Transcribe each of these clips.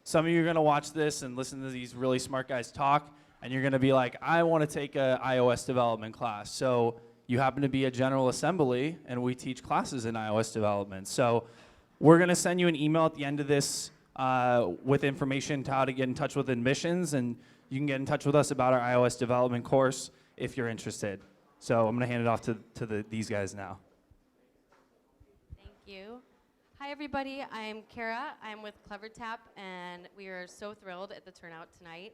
some of you are going to watch this and listen to these really smart guys talk, and you're going to be like, I want to take an iOS development class. So you happen to be a General Assembly, and we teach classes in iOS development. So we're going to send you an email at the end of this with information to how to get in touch with admissions, and you can get in touch with us about our iOS development course if you're interested. So I'm going to hand it off to these guys now. Thank you. Hi, everybody. I'm Kara. I'm with CleverTap, and we are so thrilled at the turnout tonight.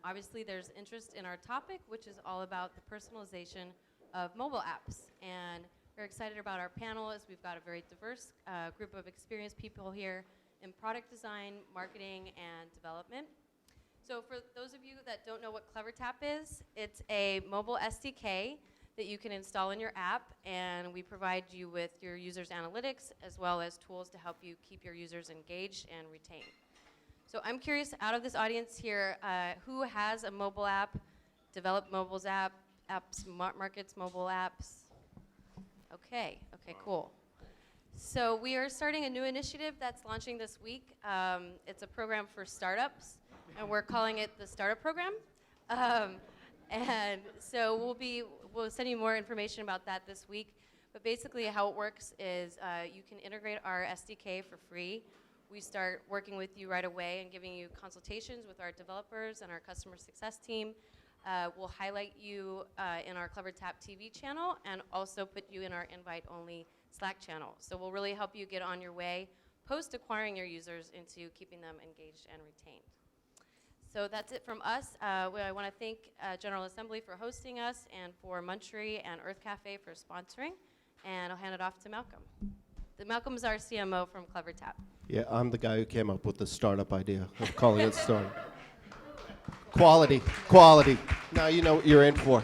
Obviously, there's interest in our topic, which is all about the personalization of mobile apps. And we're excited about our panel, as we've got a very diverse group of experienced people here in product design, marketing, and development. So for those of you that don't know what CleverTap is, it's a mobile SDK that you can install in your app, and we provide you with your users' analytics as well as tools to help you keep your users engaged and retained. So I'm curious, out of this audience here, who has a mobile app, developed mobile apps, markets mobile apps? Okay, cool. So we are starting a new initiative that's launching this week. It's a program for startups, and we're calling it the Startup Program. And so we'll send you more information about that this week. But basically how it works is you can integrate our SDK for free. We start working with you right away and giving you consultations with our developers and our customer success team. We'll highlight you in our CleverTap TV channel and also put you in our invite-only Slack channel. So we'll really help you get on your way post-acquiring your users into keeping them engaged and retained. So that's it from us. I want to thank General Assembly for hosting us and for Munchery and Earth Cafe for sponsoring. And I'll hand it off to Malcolm. Malcolm's our CMO from CleverTap. Yeah, I'm the guy who came up with the startup idea of calling it startup. Quality. Now you know what you're in for.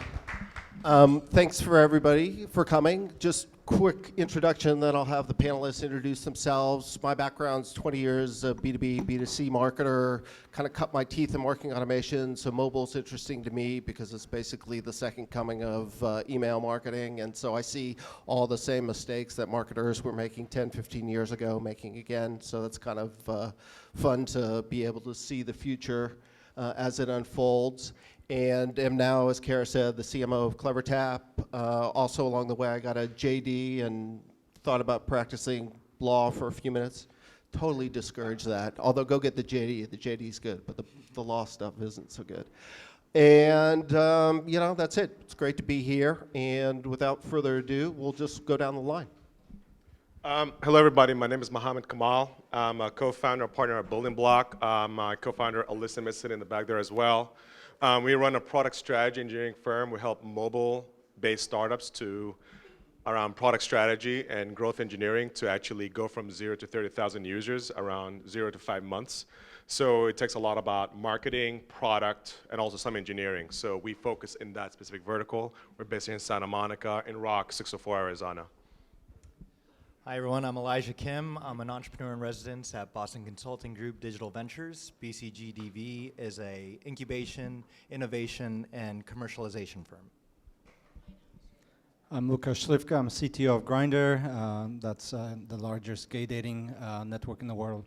Thanks for everybody for coming. Just quick introduction, then I'll have the panelists introduce themselves. My background's 20 years of B2B, B2C marketer, kind of cut my teeth in marketing automation, so mobile's interesting to me because it's basically the second coming of email marketing, and so I see all the same mistakes that marketers were making 10, 15 years ago, making again, so that's kind of fun to be able to see the future as it unfolds. And am now, as Kara said, the CMO of CleverTap. Also along the way, I got a JD and thought about practicing law for a few minutes. Totally discourage that. Although go get the JD. The JD's good, but the law stuff isn't so good. And that's it. It's great to be here. And without further ado, we'll just go down the line. Hello, everybody. My name is Mohammed Kamal. I'm a co-founder, partner at Building Block. My co-founder, Alyssa, is sitting in the back there as well. We run a product strategy engineering firm. We help mobile-based startups around product strategy and growth engineering to actually go from 0 to 30,000 users around 0 to 5 months. So it takes a lot about marketing, product, and also some engineering. So we focus in that specific vertical. We're based in Santa Monica, in Rock, 604 Arizona. Hi everyone, I'm Elijah Kim. I'm an entrepreneur in residence at Boston Consulting Group Digital Ventures. BCGDV is a incubation, innovation, and commercialization firm. I'm Lukas Schlifka. I'm CTO of Grindr. That's the largest gay dating network in the world.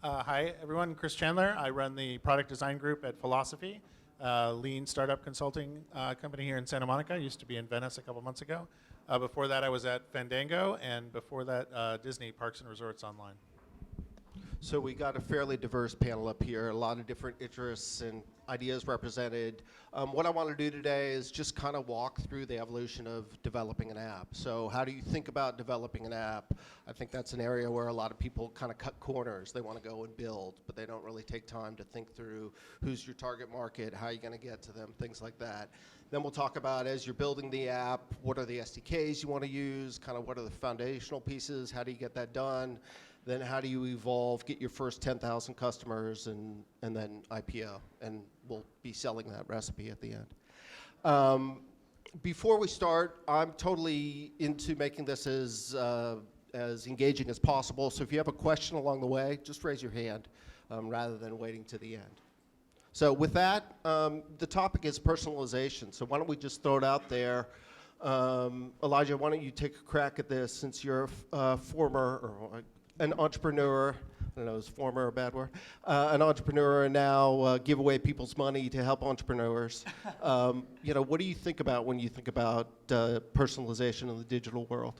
Hi everyone, Chris Chandler. I run the product design group at Philosophy, lean startup consulting company here in Santa Monica. I used to be in Venice a couple months ago. Before that, I was at Fandango, and before that, Disney Parks and Resorts Online. So we got a fairly diverse panel up here, a lot of different interests and ideas represented. What I want to do today is just kind of walk through the evolution of developing an app. So how do you think about developing an app? I think that's an area where a lot of people kind of cut corners. They want to go and build, but they don't really take time to think through who's your target market, how you're going to get to them, things like that. Then we'll talk about, as you're building the app, what are the SDKs you want to use, kind of what are the foundational pieces, how do you get that done, then how do you evolve, get your first 10,000 customers, and then IPO, and we'll be selling that recipe at the end. Before we start, I'm totally into making this as engaging as possible, so if you have a question along the way, just raise your hand rather than waiting to the end. So with that, the topic is personalization. So why don't we just throw it out there. Elijah, why don't you take a crack at this since you're a former or an entrepreneur I don't know, is former a bad word? An entrepreneur and now give away people's money to help entrepreneurs. What do you think about when you think about personalization in the digital world?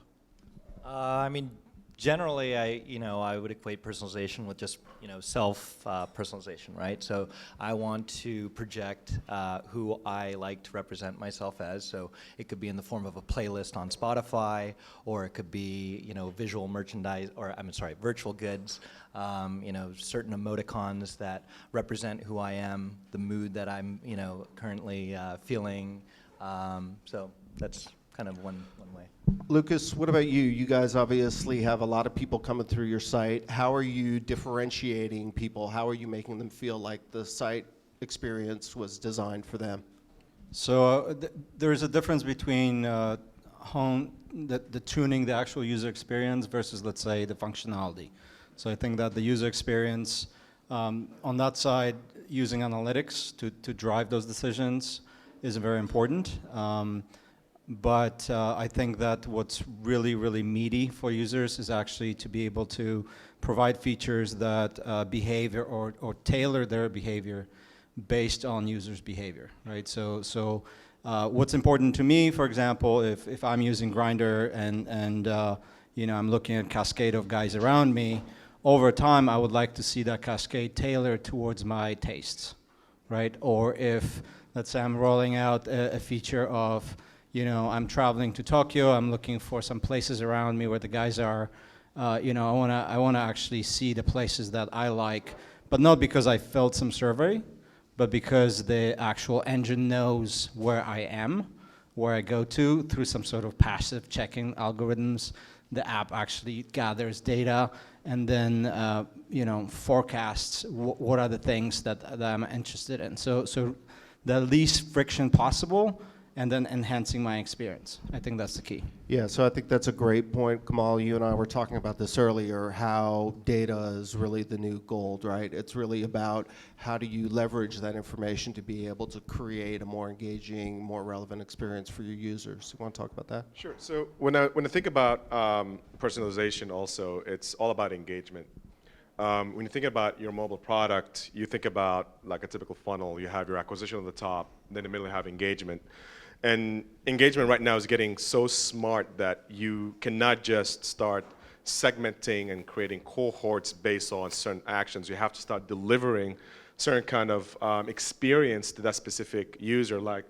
I mean, generally, I would equate personalization with just, self-personalization, right? So I want to project who I like to represent myself as. So it could be in the form of a playlist on Spotify, or it could be, visual merchandise, or virtual goods, certain emoticons that represent who I am, the mood that I'm, currently feeling. So that's kind of one way. Lucas, what about you? You guys obviously have a lot of people coming through your site. How are you differentiating people? How are you making them feel like the site experience was designed for them? So there is a difference between the tuning the actual user experience versus, let's say, the functionality. So I think that the user experience on that side, using analytics to drive those decisions is very important. But I think that what's really, really meaty for users is actually to be able to provide features that behave or tailor their behavior based on users' behavior, right? So what's important to me, for example, if I'm using Grindr and I'm looking at a cascade of guys around me, over time I would like to see that cascade tailored towards my tastes, right? Or if, let's say, I'm rolling out a feature of I'm traveling to Tokyo, I'm looking for some places around me where the guys are, I wanna actually see the places that I like, but not because I filled some survey, but because the actual engine knows where I am, where I go to, through some sort of passive checking algorithms. The app actually gathers data and then, forecasts what are the things that I'm interested in. So the least friction possible, and then enhancing my experience. I think that's the key. Yeah, so I think that's a great point. Kamal, you and I were talking about this earlier, how data is really the new gold, right? It's really about how do you leverage that information to be able to create a more engaging, more relevant experience for your users. You want to talk about that? Sure. So when I think about personalization also, it's all about engagement. When you think about your mobile product, you think about like a typical funnel. You have your acquisition on the top, then in the middle you have engagement. And engagement right now is getting so smart that you cannot just start segmenting and creating cohorts based on certain actions. You have to start delivering certain kind of experience to that specific user. Like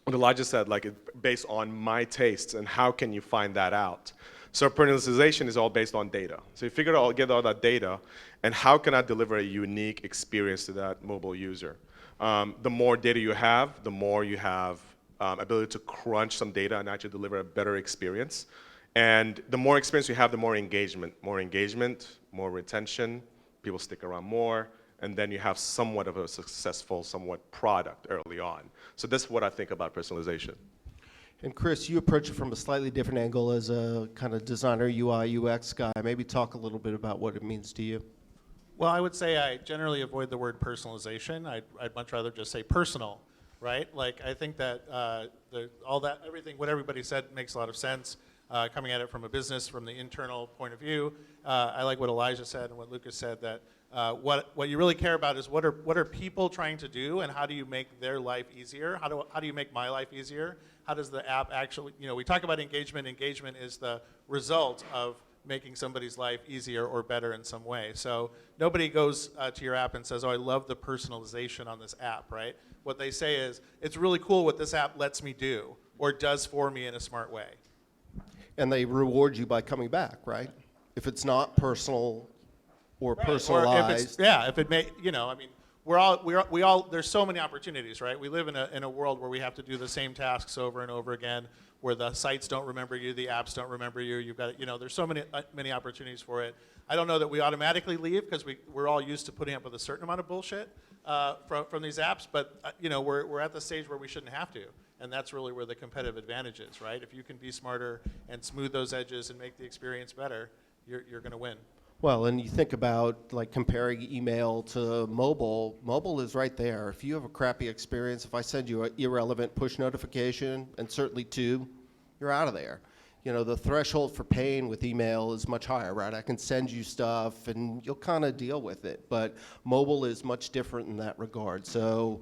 what Elijah said, like based on my tastes, and how can you find that out? So personalization is all based on data. So you figure out, get all that data, and how can I deliver a unique experience to that mobile user? The more data you have, the more you have ability to crunch some data and actually deliver a better experience. And the more experience you have, the more engagement. More engagement, more retention, people stick around more, and then you have somewhat of a successful, somewhat product early on. So that's what I think about personalization. And Chris, you approach it from a slightly different angle as a kind of designer, UI, UX guy. Maybe talk a little bit about what it means to you. Well, I would say I generally avoid the word personalization. I'd much rather just say personal, right? Like I think that what everybody said makes a lot of sense. Coming at it from a business, from the internal point of view, I like what Elijah said and what Lucas said, that what you really care about is what are people trying to do, and how do you make their life easier? How do you make my life easier? How does the app actually, we talk about engagement. Engagement is the result of making somebody's life easier or better in some way. So nobody goes to your app and says, oh, I love the personalization on this app, right? What they say is, it's really cool what this app lets me do or does for me in a smart way. And they reward you by coming back, right? If it's not personal or Right. personalized. Or if it may, we're all, there's so many opportunities, right? We live in a world where we have to do the same tasks over and over again, where the sites don't remember you, the apps don't remember you. You've got, there's so many opportunities for it. I don't know that we automatically leave because we're all used to putting up with a certain amount of bullshit from these apps, but we're at the stage where we shouldn't have to. And that's really where the competitive advantage is, right? If you can be smarter and smooth those edges and make the experience better, you're going to win. Well, and you think about like comparing email to mobile. Mobile is right there. If you have a crappy experience, if I send you an irrelevant push notification, and certainly two, you're out of there. You know, the threshold for paying with email is much higher, right? I can send you stuff and you'll kind of deal with it. But mobile is much different in that regard. So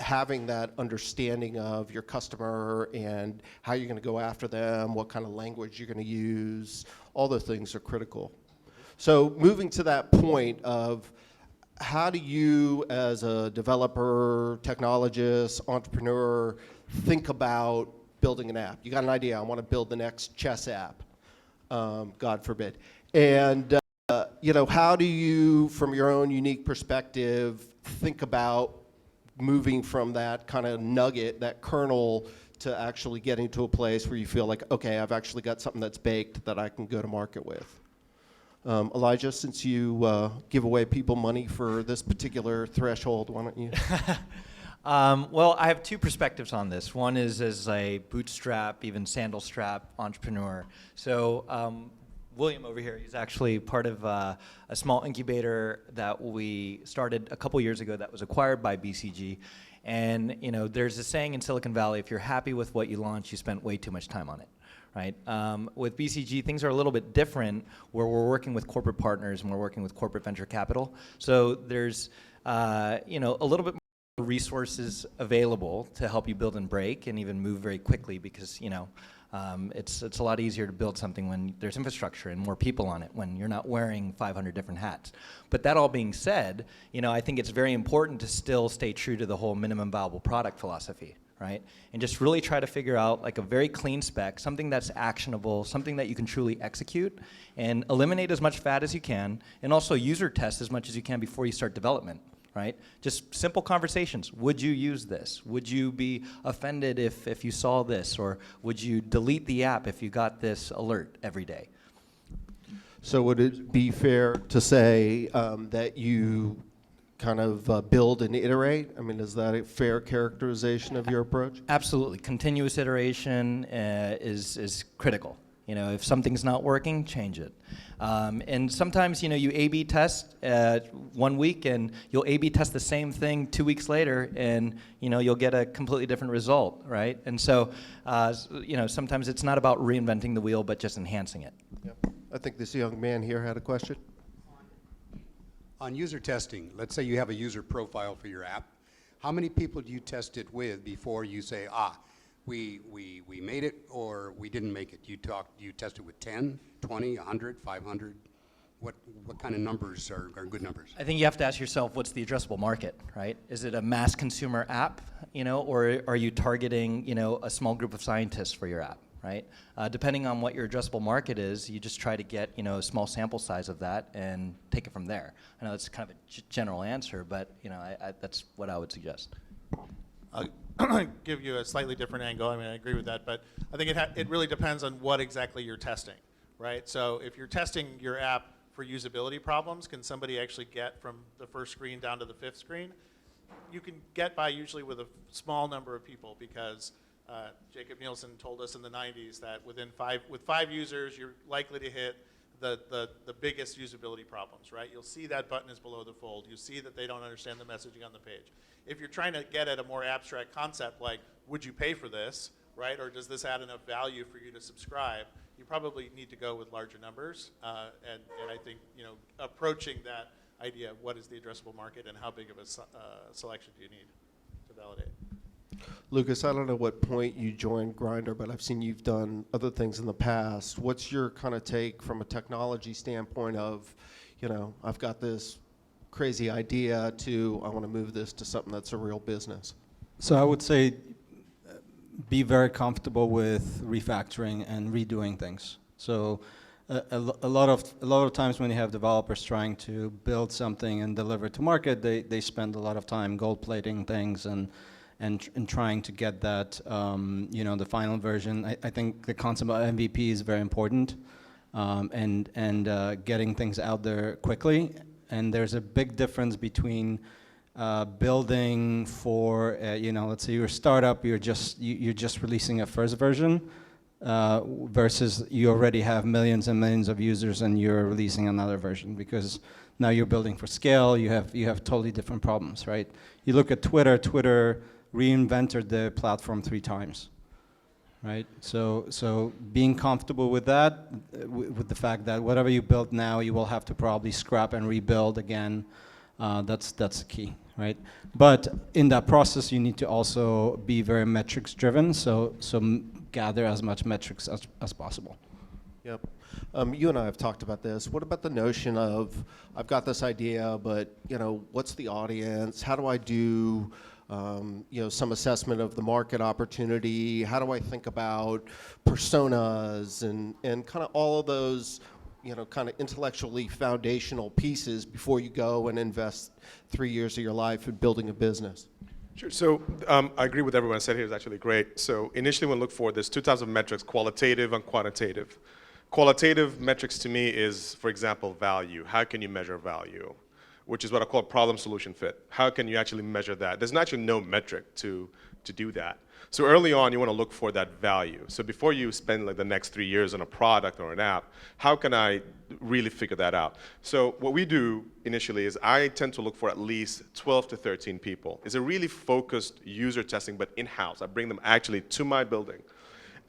having that understanding of your customer and how you're going to go after them, what kind of language you're going to use, all those things are critical. So moving to that point of how do you, as a developer, technologist, entrepreneur, think about building an app? You got an idea, I want to build the next chess app, God forbid. And you know, how do you, from your own unique perspective, think about moving from that kind of nugget, that kernel, to actually getting to a place where you feel like, okay, I've actually got something that's baked that I can go to market with? Elijah, since you give away people money for this particular threshold, why don't you? Well, I have two perspectives on this. One is as a bootstrap, even sandal strap entrepreneur. So William over here, he's actually part of a small incubator that we started a couple years ago that was acquired by BCG. And you know, there's a saying in Silicon Valley, if you're happy with what you launch, you spent way too much time on it. Right? With BCG, things are a little bit different where we're working with corporate partners and we're working with corporate venture capital. So there's you know, a little bit more resources available to help you build and break and even move very quickly because, you know, it's a lot easier to build something when there's infrastructure and more people on it, when you're not wearing 500 different hats. But that all being said, you know, I think it's very important to still stay true to the whole minimum viable product philosophy. Right? And just really try to figure out like a very clean spec, something that's actionable, something that you can truly execute, and eliminate as much fat as you can, and also user test as much as you can before you start development, right? Just simple conversations. Would you use this? Would you be offended if you saw this? Or would you delete the app if you got this alert every day? So would it be fair to say that you kind of build and iterate? I mean, is that a fair characterization of your approach? Absolutely. Continuous iteration is critical. You know, if something's not working, change it. And sometimes, you know, you A/B test 1 week and you'll A/B test the same thing 2 weeks later and, you know, you'll get a completely different result, right? And so, you know, sometimes it's not about reinventing the wheel, but just enhancing it. Yep. I think this young man here had a question. On user testing, let's say you have a user profile for your app. How many people do you test it with before you say, we made it or we didn't make it? You test it with 10, 20, 100, 500? What kind of numbers are good numbers? I think you have to ask yourself, what's the addressable market, right? Is it a mass consumer app, you know, or are you targeting, you know, a small group of scientists for your app? Right? Depending on what your addressable market is, you just try to get, you know, a small sample size of that and take it from there. I know that's kind of a general answer, but, you know, that's what I would suggest. I'll give you a slightly different angle. I mean, I agree with that, but I think it really depends on what exactly you're testing, right? So if you're testing your app for usability problems, can somebody actually get from the first screen down to the fifth screen? You can get by usually with a small number of people because Jacob Nielsen told us in the 90s that with five users, you're likely to hit the biggest usability problems, right? You'll see that button is below the fold. You see that they don't understand the messaging on the page. If you're trying to get at a more abstract concept like, would you pay for this, right? Or does this add enough value for you to subscribe? You probably need to go with larger numbers. And I think, you know, approaching that idea of what is the addressable market and how big of a selection do you need to validate. Lucas, I don't know what point you joined Grindr, but I've seen you've done other things in the past. What's your kind of take from a technology standpoint of, you know, I've got this crazy idea to, I want to move this to something that's a real business? So I would say be very comfortable with refactoring and redoing things. So a lot of times when you have developers trying to build something and deliver it to market, they spend a lot of time gold plating things and trying to get that, you know, the final version. I think the concept of MVP is very important, and getting things out there quickly. And there's a big difference between building for, you know, let's say you're a startup, you're just releasing a first version, versus you already have millions and millions of users and you're releasing another version, because now you're building for scale. You have totally different problems, right? You look at Twitter reinvented the platform 3 times, right? So being comfortable with that, with the fact that whatever you build now, you will have to probably scrap and rebuild again. That's the key, right? But in that process, you need to also be very metrics driven. So gather as much metrics as possible. Yep. You and I have talked about this. What about the notion of, I've got this idea, but what's the audience? How do I do some assessment of the market opportunity? How do I think about personas and kind of all of those kind of intellectually foundational pieces before you go and invest 3 years of your life in building a business? Sure. So I agree with everyone said here. It's actually great. So initially, when we look for this, 2 types of metrics: qualitative and quantitative. Qualitative metrics to me is, for example, value. How can you measure value? Which is what I call problem solution fit. How can you actually measure that? There's actually no metric to do that. So early on, you want to look for that value. So before you spend like the next 3 years on a product or an app, how can I really figure that out? So what we do initially is I tend to look for at least 12 to 13 people. It's a really focused user testing, but in-house. I bring them actually to my building.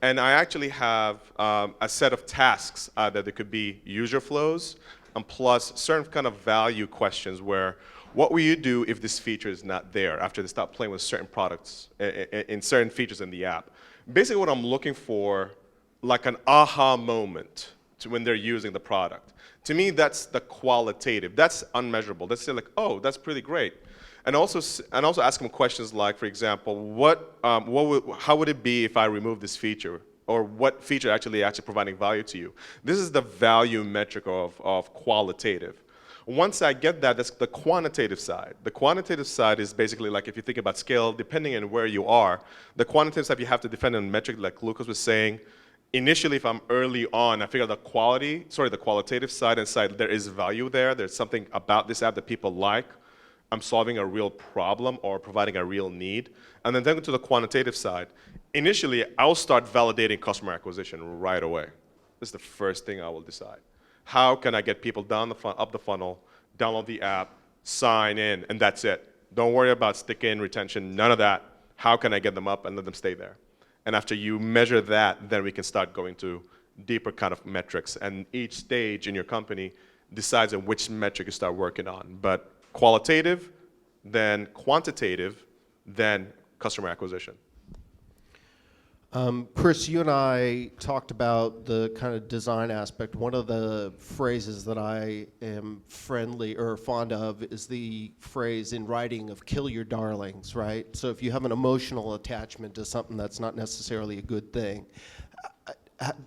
And I actually have a set of tasks that there could be user flows and plus certain kind of value questions where what will you do if this feature is not there after they start playing with certain products in certain features in the app. Basically what I'm looking for, like an aha moment to when they're using the product. To me, that's the qualitative. That's unmeasurable. That's like, oh, that's pretty great. And also ask them questions like, for example, how would it be if I remove this feature? Or what feature actually providing value to you? This is the value metric of qualitative. Once I get that, that's the quantitative side. The quantitative side is basically like if you think about scale, depending on where you are, the quantitative side you have to defend on metric, like Lucas was saying. Initially, if I'm early on, I figure the qualitative side and there is value there. There's something about this app that people like. I'm solving a real problem or providing a real need. And then to the quantitative side, initially, I'll start validating customer acquisition right away. This is the first thing I will decide. How can I get people up the funnel, download the app, sign in, and that's it. Don't worry about stick-in, retention, none of that. How can I get them up and let them stay there? And after you measure that, then we can start going to deeper kind of metrics. And each stage in your company decides on which metric you start working on. But qualitative, then quantitative, then customer acquisition. Chris, you and I talked about the kind of design aspect. One of the phrases that I am friendly or fond of is the phrase in writing of kill your darlings, right? So if you have an emotional attachment to something that's not necessarily a good thing,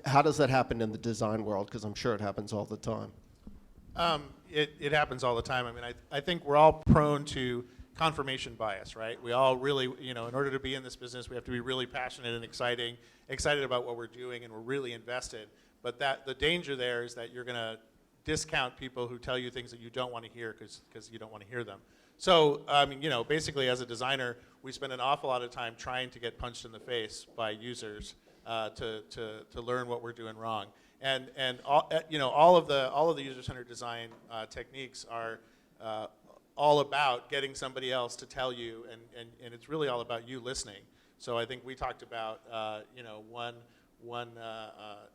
how does that happen in the design world? Because I'm sure it happens all the time. It happens all the time. I mean, I think we're all prone to confirmation bias, right? We all really, in order to be in this business, we have to be really passionate and excited about what we're doing, and we're really invested. But the danger there is that you're going to discount people who tell you things that you don't want to hear because you don't want to hear them. So, basically as a designer, we spend an awful lot of time trying to get punched in the face by users to learn what we're doing wrong. And all of the user-centered design techniques are all about getting somebody else to tell you, and it's really all about you listening. So I think we talked about one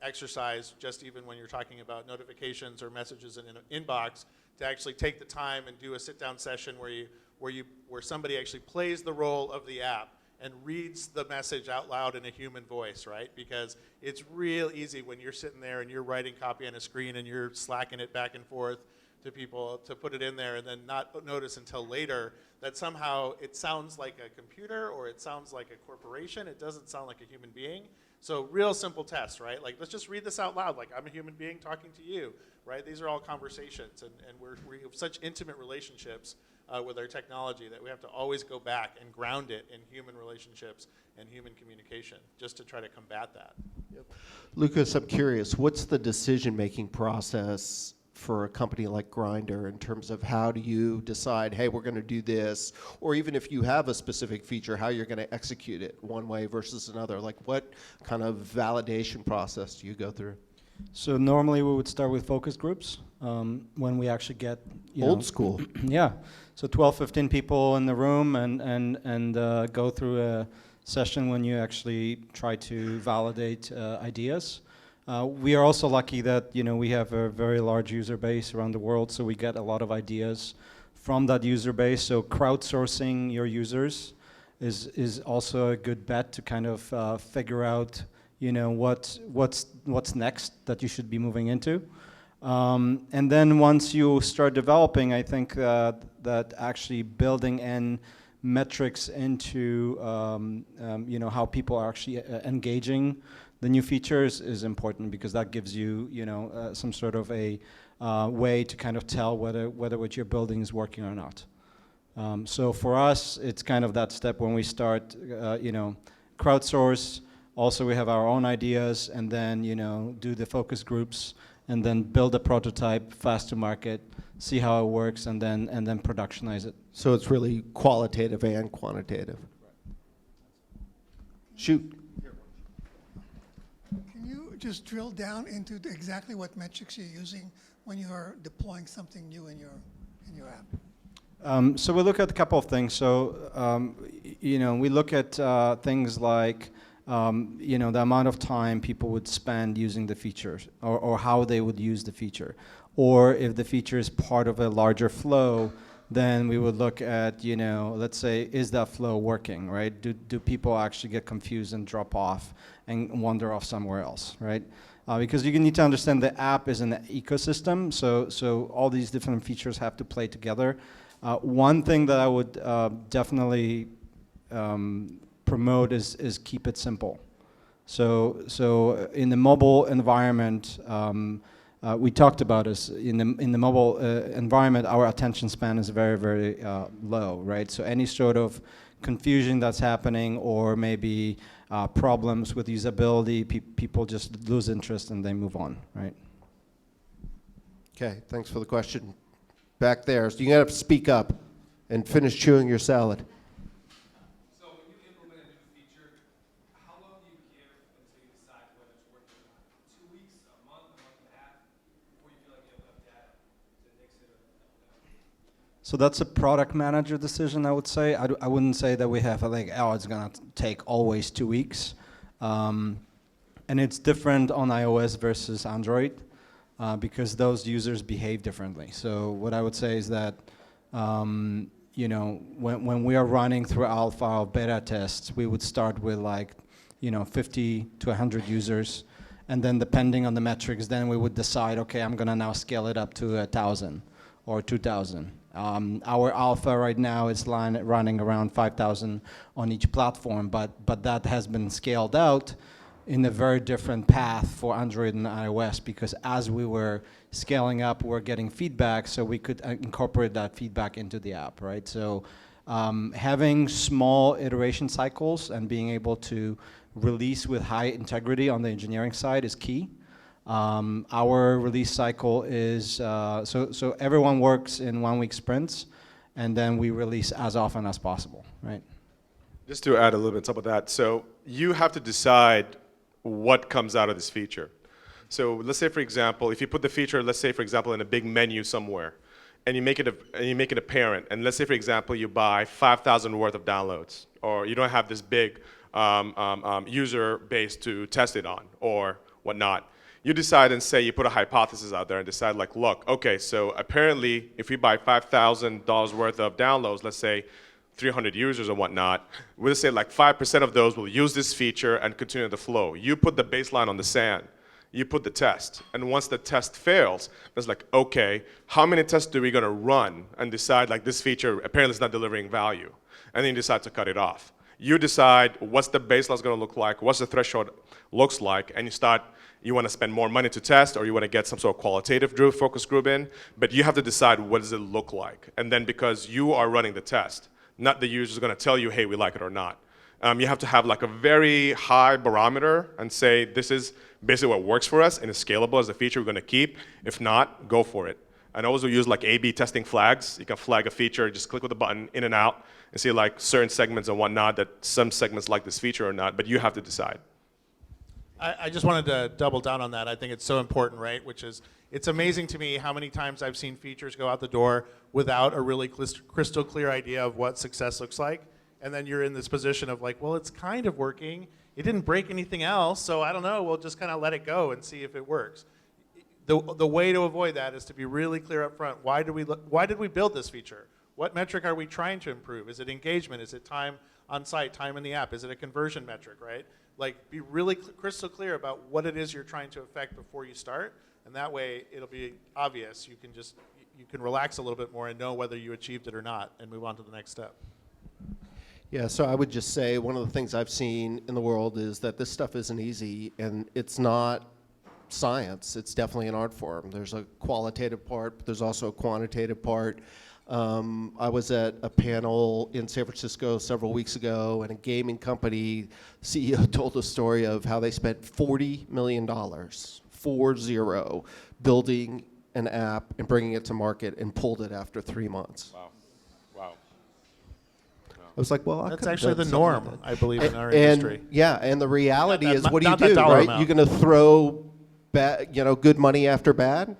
exercise, just even when you're talking about notifications or messages in an inbox, to actually take the time and do a sit-down session where somebody actually plays the role of the app and reads the message out loud in a human voice, right? Because it's real easy when you're sitting there and you're writing copy on a screen and you're slacking it back and forth to people to put it in there and then not notice until later that somehow it sounds like a computer or it sounds like a corporation. It doesn't sound like a human being. So real simple tests, right? Like, let's just read this out loud, like I'm a human being talking to you, right? These are all conversations, and we have such intimate relationships with our technology that we have to always go back and ground it in human relationships and human communication just to try to combat that. Yep. Lucas, I'm curious, what's the decision-making process for a company like Grindr in terms of how do you decide, hey, we're going to do this, or even if you have a specific feature, how you're going to execute it one way versus another? Like, what kind of validation process do you go through? So normally we would start with focus groups when we actually get old school. Yeah, so 12, 15 people in the room and go through session when you actually try to validate ideas. We are also lucky that we have a very large user base around the world, so we get a lot of ideas from that user base. So crowdsourcing your users is also a good bet to kind of figure out what's next that you should be moving into. And then once you start developing, I think that actually building in metrics into how people are actually engaging the new features is important, because that gives you some sort of a way to kind of tell whether what you're building is working or not. So for us, it's kind of that step when we start crowdsource. Also, we have our own ideas, and then do the focus groups, and then build a prototype fast to market, see how it works, and then productionize it. So it's really qualitative and quantitative. Shoot. Can you just drill down into exactly what metrics you're using when you are deploying something new in your app? So we look at a couple of things. So we look at things like the amount of time people would spend using the features, or how they would use the feature, or if the feature is part of a larger flow. Then we would look at, let's say, is that flow working, right? Do people actually get confused and drop off and wander off somewhere else, right? Because you need to understand the app is an ecosystem, so all these different features have to play together. One thing that I would definitely promote is keep it simple. So in the mobile environment, we talked about this. In the mobile environment, our attention span is very, very low, right? So any sort of confusion that's happening, or maybe problems with usability, people just lose interest and they move on, right? Okay, thanks for the question. Back there, so you gotta speak up and finish chewing your salad. So when you implement a new feature, how long do you give until you decide whether it's working or not? 2 weeks, a month and a half, before you feel like you have enough data to nix it or not? So that's a product manager decision, I would say. I wouldn't say that we have it's gonna take always 2 weeks. And it's different on iOS versus Android, because those users behave differently. So what I would say is that when we are running through alpha or beta tests, we would start with 50 to 100 users, and then depending on the metrics, then we would decide, okay, I'm gonna now scale it up to 1,000 or 2,000. Our alpha right now is running around 5,000 on each platform, but that has been scaled out in a very different path for Android and iOS, because as we were scaling up, we're getting feedback, so we could incorporate that feedback into the app, right? So having small iteration cycles and being able to release with high integrity on the engineering side is key. Our release cycle is, so everyone works in 1 week sprints, and then we release as often as possible, right? Just to add a little bit on top of that, so you have to decide what comes out of this feature. So let's say, for example, if you put the feature, let's say, for example, in a big menu somewhere, and you make it apparent, and let's say, for example, you buy 5,000 worth of downloads, or you don't have this big user base to test it on, or whatnot. You decide and say, you put a hypothesis out there and decide, look, okay, so apparently if we buy $5,000 worth of downloads, let's say 300 users or whatnot, we'll say 5% of those will use this feature and continue the flow. You put the baseline on the sand. You put the test. And once the test fails, it's okay, how many tests are we going to run and decide this feature apparently is not delivering value? And then you decide to cut it off. You decide what's the baseline going to look like, what's the threshold looks like, and you want to spend more money to test, or you want to get some sort of qualitative focus group in, but you have to decide what does it look like. And then because you are running the test, not the user is going to tell you, hey, we like it or not. You have to have a very high barometer and say, this is basically what works for us and is scalable as a feature we're going to keep. If not, go for it. And also use A/B testing flags. You can flag a feature, just click with the button in and out, and see certain segments and whatnot, that some segments like this feature or not, but you have to decide. I just wanted to double down on that. I think it's so important, right? Which is, it's amazing to me how many times I've seen features go out the door without a really crystal clear idea of what success looks like. And then you're in this position of like, well, it's kind of working. It didn't break anything else, so I don't know. We'll just kind of let it go and see if it works. The way to avoid that is to be really clear up front. Why did we build this feature? What metric are we trying to improve? Is it engagement? Is it time on site, time in the app? Is it a conversion metric, right? Like, be really crystal clear about what it is you're trying to affect before you start, and that way it'll be obvious. You can relax a little bit more and know whether you achieved it or not and move on to the next step. Yeah, so I would just say one of the things I've seen in the world is that this stuff isn't easy, and it's not science. It's definitely an art form. There's a qualitative part, but there's also a quantitative part. I was at a panel in San Francisco several weeks ago, and a gaming company CEO told a story of how they spent $40 million, 40, building an app and bringing it to market, and pulled it after 3 months. Wow. Wow. I was like, well, I That's could've actually done the something norm, like that. I believe, in our And industry. yeah, and the reality Not that- is, what do you not that do, dollar right? amount. You're going to throw good money after bad?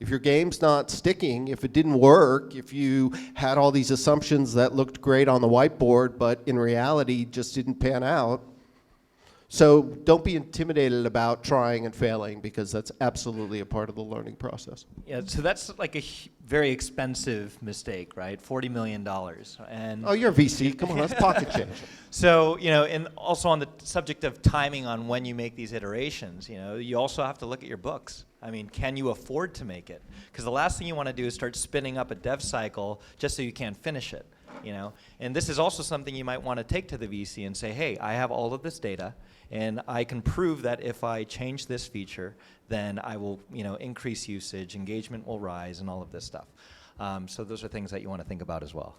If your game's not sticking, if it didn't work, if you had all these assumptions that looked great on the whiteboard, but in reality just didn't pan out. So don't be intimidated about trying and failing, because that's absolutely a part of the learning process. Yeah, so that's like a very expensive mistake, right? $40 million. And Oh, you're a VC. Come on, that's pocket change. so, and also on the subject of timing on when you make these iterations, you also have to look at your books. I mean, can you afford to make it? Because the last thing you want to do is start spinning up a dev cycle just so you can't finish it, And this is also something you might want to take to the VC and say, hey, I have all of this data, and I can prove that if I change this feature, then I will, increase usage, engagement will rise, and all of this stuff. So those are things that you want to think about as well.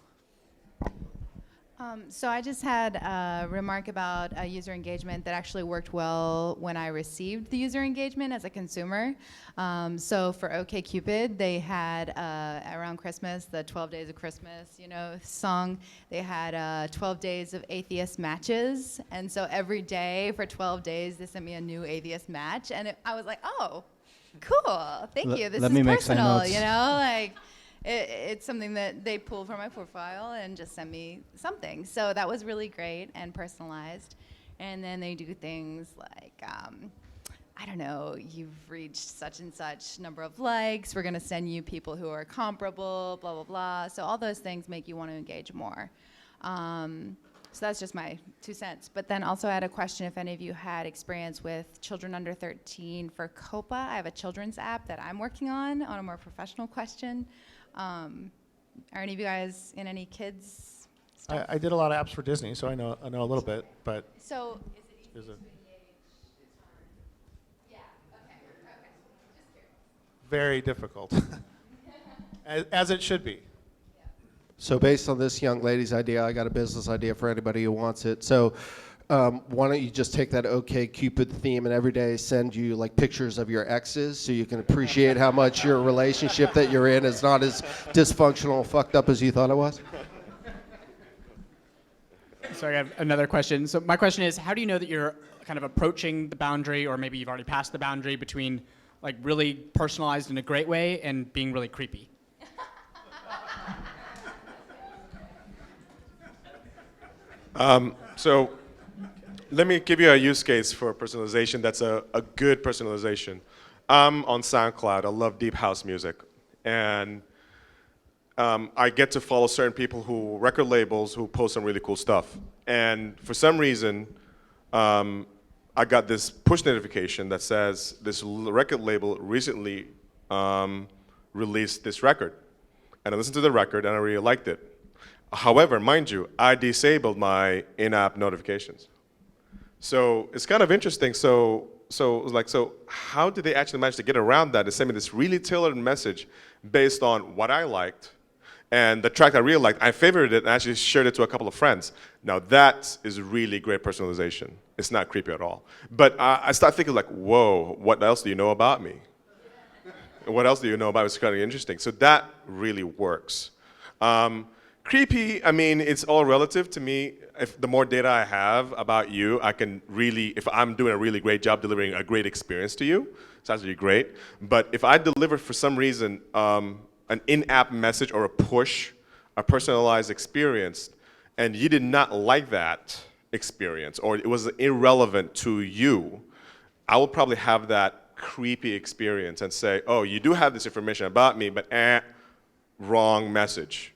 So I just had a remark about user engagement that actually worked well when I received the user engagement as a consumer. So for OkCupid, they had around Christmas, the 12 Days of Christmas, song. They had 12 days of atheist matches, and so every day for 12 days, they sent me a new atheist match, and I was like, oh, cool, thank you. This let is me make some personal, notes. It's something that they pulled from my profile and just sent me something. So that was really great and personalized. And then they do things like, I don't know, you've reached such and such number of likes. We're going to send you people who are comparable, blah, blah, blah. So all those things make you want to engage more. So that's just my 2 cents. But then also I had a question if any of you had experience with children under 13 for COPA. I have a children's app that I'm working on a more professional question. Are any of you guys in any kids stuff? I did a lot of apps for Disney, so I know a little bit, but So is is it it easy to engage? Yeah, okay, just curious. very difficult, as it should be. So based on this young lady's idea, I got a business idea for anybody who wants it. So why don't you just take that OkCupid theme and every day send you like pictures of your exes so you can appreciate how much your relationship that you're in is not as dysfunctional, fucked up as you thought it was? Sorry, I have another question. So my question is, how do you know that you're kind of approaching the boundary, or maybe you've already passed the boundary between like really personalized in a great way and being really creepy? So let me give you a use case for personalization that's a good personalization. I'm on SoundCloud. I love deep house music. And I get to follow certain people record labels who post some really cool stuff. And for some reason, I got this push notification that says this record label recently released this record. And I listened to the record and I really liked it. However, mind you, I disabled my in-app notifications. So it's kind of interesting. So how did they actually manage to get around that and send me this really tailored message based on what I liked and the track I really liked? I favorited it and actually shared it to a couple of friends. Now that is really great personalization. It's not creepy at all. But I start thinking like, whoa, what else do you know about me? What else do you know about me? It's kind of interesting. So that really works. Creepy, I mean, it's all relative to me. If the more data I have about you, I can really, if I'm doing a really great job delivering a great experience to you, it's actually great. But if I deliver for some reason an in-app message or a push, a personalized experience, and you did not like that experience, or it was irrelevant to you, I will probably have that creepy experience and say, oh, you do have this information about me, but wrong message.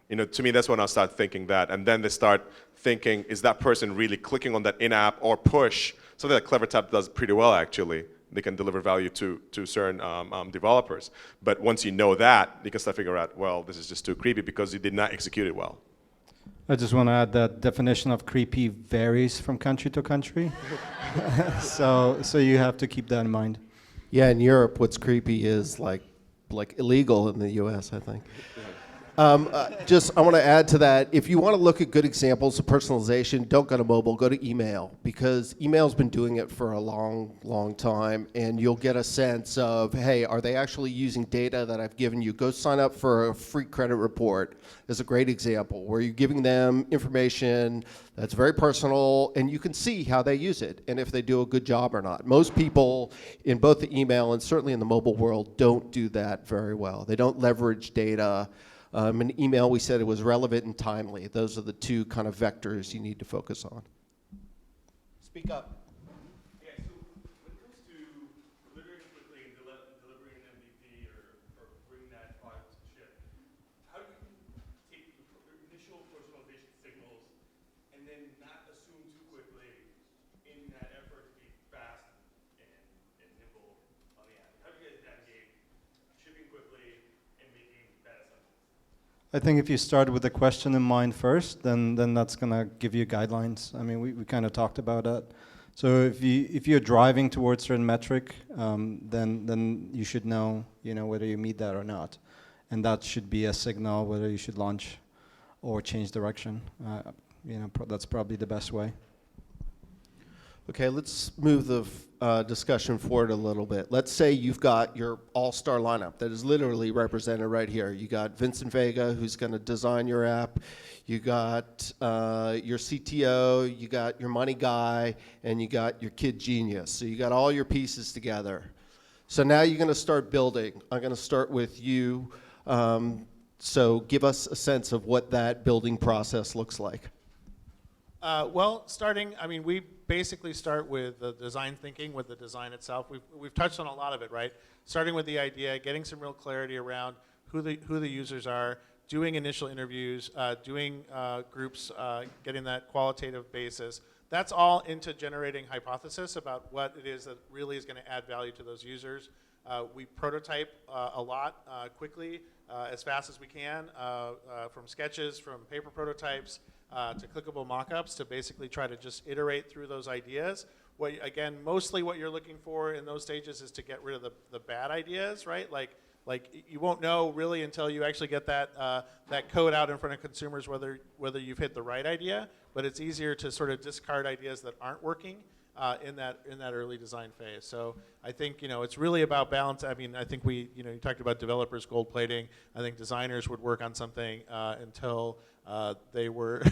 You know, to me, that's when I'll start thinking that. And then they start thinking, is that person really clicking on that in-app or push? Something that CleverTap does pretty well, actually. They can deliver value to certain developers. But once you know that, you can start figuring out, well, this is just too creepy because you did not execute it well. I just want to add that definition of creepy varies from country to country. so you have to keep that in mind. Yeah, in Europe, what's creepy is like illegal in the U.S., I think. I want to add to that, if you want to look at good examples of personalization, don't go to mobile, go to email, because email's been doing it for a long, long time, and you'll get a sense of, hey, are they actually using data that I've given you? Go sign up for a free credit report is a great example, where you're giving them information that's very personal, and you can see how they use it, and if they do a good job or not. Most people in both the email and certainly in the mobile world don't do that very well. They don't leverage data. In email, we said it was relevant and timely. Those are the two kind of vectors you need to focus on. Speak up. Yeah, so when it comes to delivering quickly and delivering an MVP or bringing that product to ship, how do you take the initial personalization signals and then not assume too quickly in that effort to be fast and nimble on the app? How do you guys navigate shipping quickly and making bad assumptions? I think if you start with the question in mind first, then that's gonna give you guidelines. I mean, we kind of talked about that. So if you're driving towards a certain metric, then you should know, whether you meet that or not, and that should be a signal whether you should launch or change direction. That's probably the best way. Okay, let's move the discussion forward a little bit. Let's say you've got your all-star lineup that is literally represented right here. You got Vincent Vega, who's going to design your app. You got your CTO, you got your money guy, and you got your kid genius. So you got all your pieces together. So now you're going to start building. I'm going to start with you. So give us a sense of what that building process looks like. We basically start with the design thinking, with the design itself. We've touched on a lot of it, right? Starting with the idea, getting some real clarity around who the users are, doing initial interviews, doing groups, getting that qualitative basis. That's all into generating hypothesis about what it is that really is going to add value to those users. We prototype a lot quickly, as fast as we can, from sketches, from paper prototypes, to clickable mock-ups, to basically try to just iterate through those ideas. Mostly what you're looking for in those stages is to get rid of the bad ideas, right? Like you won't know really until you actually get that code out in front of consumers whether you've hit the right idea. But it's easier to sort of discard ideas that aren't working in that early design phase. So I think it's really about balance. I mean, I think you talked about developers gold plating. I think designers would work on something until they were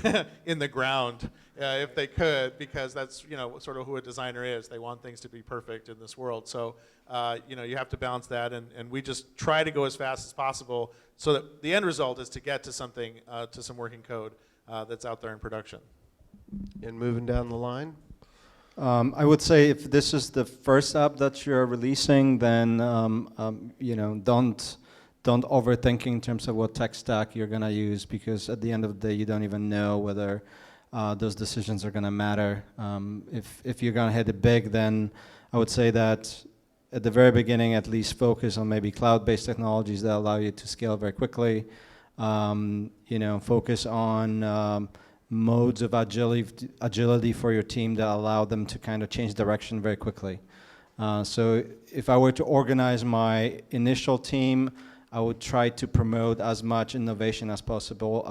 in the ground, if they could, because that's sort of who a designer is. They want things to be perfect in this world. So you have to balance that, and we just try to go as fast as possible so that the end result is to get to something, to some working code that's out there in production. And moving down the line. I would say if this is the first app that you're releasing, then don't overthink in terms of what tech stack you're gonna use, because at the end of the day, you don't even know whether those decisions are gonna matter. If you're gonna hit it big, then I would say that at the very beginning, at least focus on maybe cloud-based technologies that allow you to scale very quickly. Focus on modes of agility for your team that allow them to kind of change direction very quickly. So if I were to organize my initial team, I would try to promote as much innovation as possible.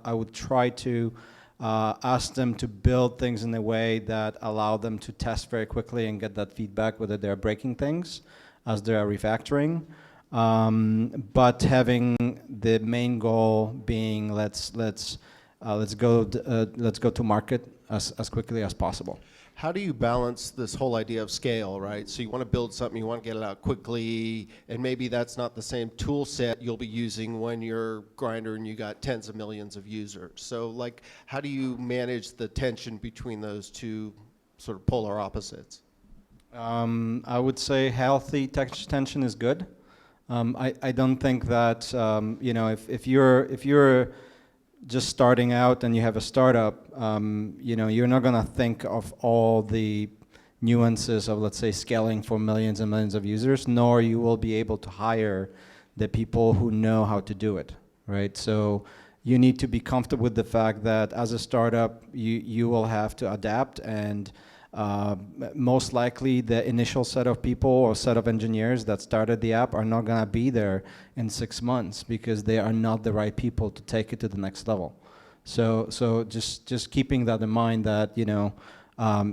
I would try to ask them to build things in a way that allow them to test very quickly and get that feedback whether they're breaking things as they're refactoring. But having the main goal being let's go to market as quickly as possible. How do you balance this whole idea of scale, right? So you want to build something, you want to get it out quickly, and maybe that's not the same tool set you'll be using when you're Grindr and you got tens of millions of users. So like, how do you manage the tension between those two sort of polar opposites? I would say healthy tension is good. I don't think that you know, if you're just starting out and you have a startup, you know, you're not gonna think of all the nuances of, let's say, scaling for millions and millions of users, nor you will be able to hire the people who know how to do it, right? So you need to be comfortable with the fact that as a startup, you will have to adapt, and most likely the initial set of people or set of engineers that started the app are not going to be there in 6 months because they are not the right people to take it to the next level. So just keeping that in mind, that, you know,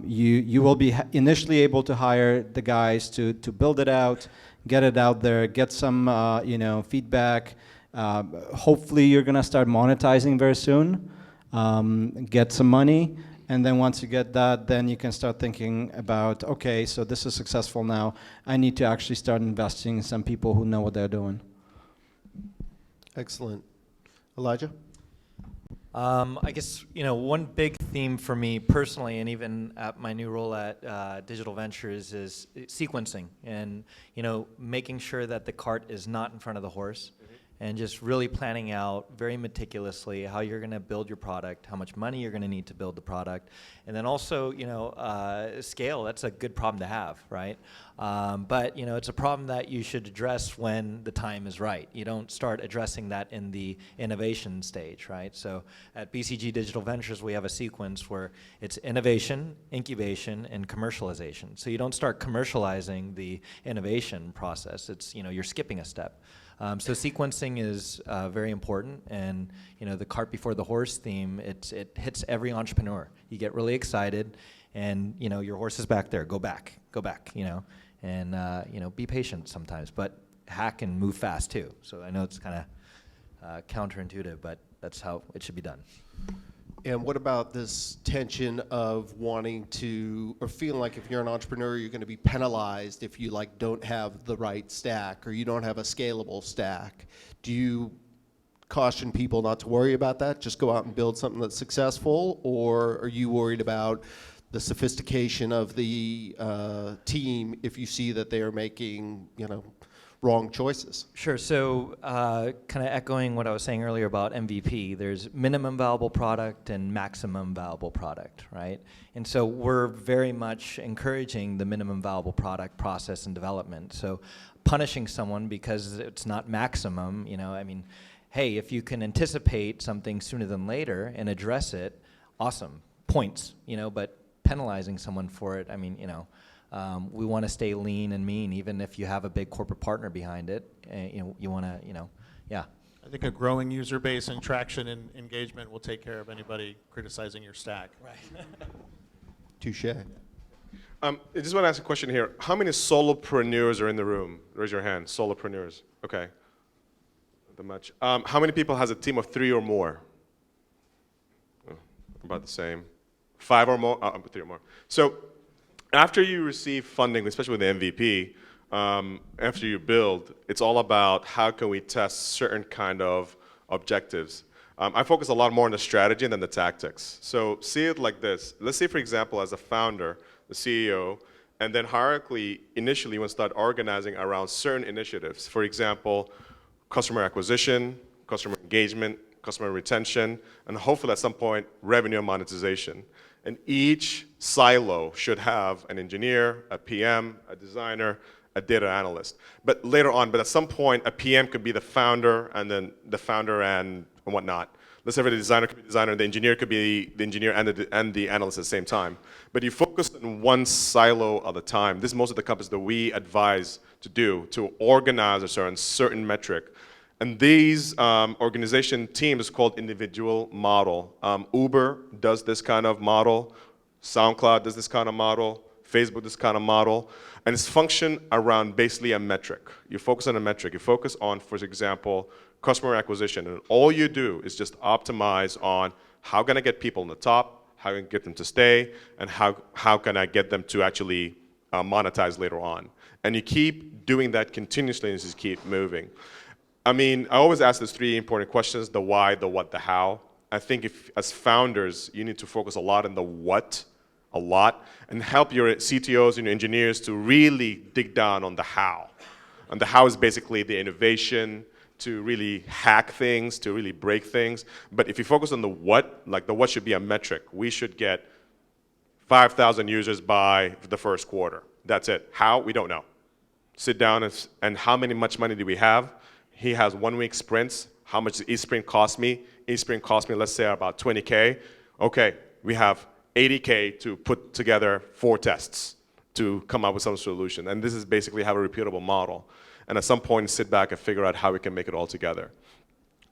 you will be initially able to hire the guys to build it out, get it out there, get some you know, feedback. Hopefully you're going to start monetizing very soon, get some money. And then once you get that, then you can start thinking about, okay, so this is successful now. I need to actually start investing in some people who know what they're doing. Excellent. Elijah? I guess, you know, one big theme for me personally, and even at my new role at Digital Ventures, is sequencing, and, you know, making sure that the cart is not in front of the horse. And just really planning out very meticulously how you're going to build your product, how much money you're going to need to build the product, and then also, you know, scale. That's a good problem to have, right? But, you know, it's a problem that you should address when the time is right. You don't start addressing that in the innovation stage, right? So at BCG Digital Ventures, we have a sequence where it's innovation, incubation, and commercialization. So you don't start commercializing the innovation process. It's, you know, you're skipping a step. So sequencing is very important, and, you know, the cart before the horse theme, it hits every entrepreneur. You get really excited, and, you know, your horse is back there. Go back, you know, and you know, be patient sometimes, but hack and move fast too. So I know it's kind of counterintuitive, but that's how it should be done. And what about this tension of wanting to, or feeling like if you're an entrepreneur, you're going to be penalized if you like don't have the right stack or you don't have a scalable stack? Do you caution people not to worry about that? Just go out and build something that's successful, or are you worried about the sophistication of the team if you see that they are making, you know, wrong choices? Sure. So kind of echoing what I was saying earlier about MVP, there's minimum viable product and maximum viable product, right? And so we're very much encouraging the minimum viable product process and development. So punishing someone because it's not maximum, you know, I mean, hey, if you can anticipate something sooner than later and address it, awesome, points, you know, but penalizing someone for it, I mean, you know, we want to stay lean and mean, even if you have a big corporate partner behind it. You know, you want to, you know, yeah. I think a growing user base and traction and engagement will take care of anybody criticizing your stack. Right. Touche. I just want to ask a question here. How many solopreneurs are in the room? Raise your hand. Solopreneurs. Okay. Not that much. How many people has a team of 3 or more? Oh, about the same. 5 or more? 3 or more. So after you receive funding, especially with the MVP, after you build, it's all about how can we test certain kind of objectives. I focus a lot more on the strategy than the tactics. So see it like this. Let's say, for example, as a founder, the CEO, and then hierarchically, initially, you want to start organizing around certain initiatives. For example, customer acquisition, customer engagement, customer retention, and hopefully at some point, revenue and monetization. And each silo should have an engineer, a PM, a designer, a data analyst. But later on, but at some point, a PM could be the founder, and then the founder and whatnot. Let's say the designer could be the designer, the engineer could be the engineer and the analyst at the same time. But you focus on one silo at a time. This is most of the companies that we advise to do, to organize a certain metric. And these organization teams is called individual model. Uber does this kind of model. SoundCloud does this kind of model. Facebook this kind of model. And it's function around basically a metric. You focus on a metric. You focus on, for example, customer acquisition. And all you do is just optimize on how can I get people on the top, how can I get them to stay, and how can I get them to actually monetize later on. And you keep doing that continuously and just keep moving. I mean, I always ask those three important questions: the why, the what, the how. I think if, as founders, you need to focus a lot on the what, a lot, and help your CTOs and your engineers to really dig down on the how. And the how is basically the innovation, to really hack things, to really break things. But if you focus on the what, like the what should be a metric. We should get 5,000 users by the first quarter. That's it. How? We don't know. Sit down and how much money do we have? He has 1 week sprints. How much does each sprint cost me? Each sprint cost me, let's say, about 20K. Okay, we have 80K to put together 4 tests to come up with some solution. And this is basically have a repeatable model. And at some point, sit back and figure out how we can make it all together.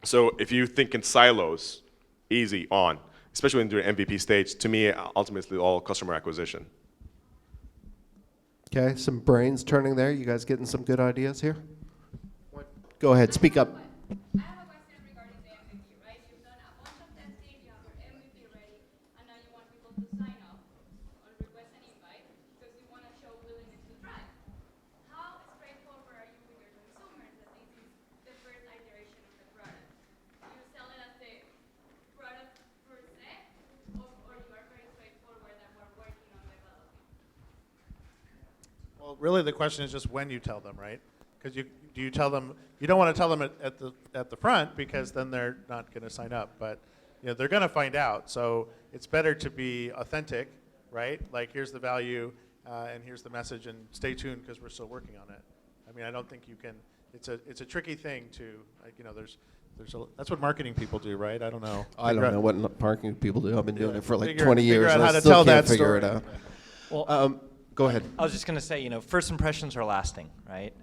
So if you think in silos, easy, on. Especially when during MVP stage, to me, ultimately all customer acquisition. Okay, some brains turning there. You guys getting some good ideas here? Go ahead, speak up. I have a question regarding the MVP, right? You've done a bunch of testing, you have your MVP ready, and now you want people to sign up or request an invite because you want to show willingness to try. How straightforward are you with your consumers that this is the first iteration of the product? Do you sell it as the product per se, or you are very straightforward that we're working on developing? Well, really the question is just when you tell them, right? Because do you tell them, you don't want to tell them at the front because then they're not going to sign up, but they're going to find out. So it's better to be authentic, right? Like here's the value and here's the message, and stay tuned because we're still working on it. I mean, I don't think you can. It's a tricky thing to that's what marketing people do, right? I don't know. I don't know what marketing people do. I've been doing it for like 20 figure years. out And how I to still tell can't that figure story. it out. Well, Go ahead. I was just going to say, first impressions are lasting, right?